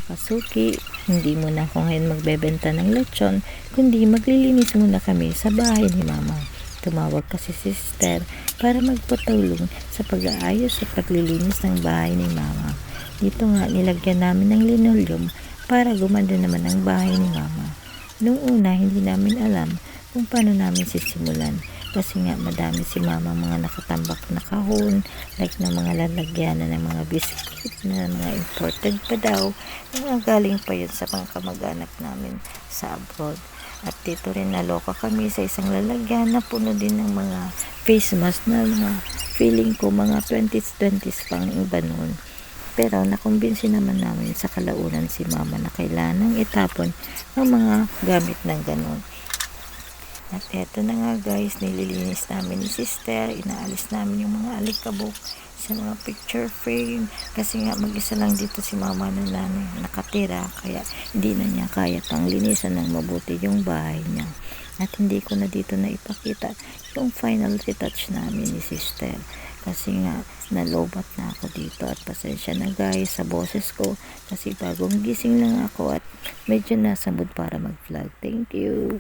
mga kasuki, hindi muna ako ngayon magbebenta ng lechon, kundi maglilinis muna kami sa bahay ni mama. Tumawag kasi si sister para magpatulong sa pag-aayos at paglilinis ng bahay ni mama. Dito nga nilagyan namin ng linoleum para gumanda naman ang bahay ni mama. Noong una hindi namin alam kung paano namin sisimulan. Kasi nga madami si mama mga nakatambak na kahon, like na mga lalagyanan ng mga biscuit na mga imported pa daw, mga galing pa yun sa mga kamag-anak namin sa abroad. At dito rin naloka kami sa isang lalagyan na puno din ng mga face mask na mga feeling ko mga 20s pang iba noon. Pero nakumbinsi naman namin sa kalaunan si mama na kailangang itapon ang mga gamit ng ganon. At eto na nga guys, nililinis namin ni sister, inaalis namin yung mga alikabok sa mga picture frame kasi nga mag-isa lang dito si mama na nakatira, kaya hindi na niya kaya pang linisan ng mabuti yung bahay niya. At hindi ko na dito na ipakita yung final retouch namin ni sister kasi nga nalobat na ako dito at pasensya na guys sa boses ko kasi bagong gising lang ako at medyo nasa mood para mag-vlog. Thank you!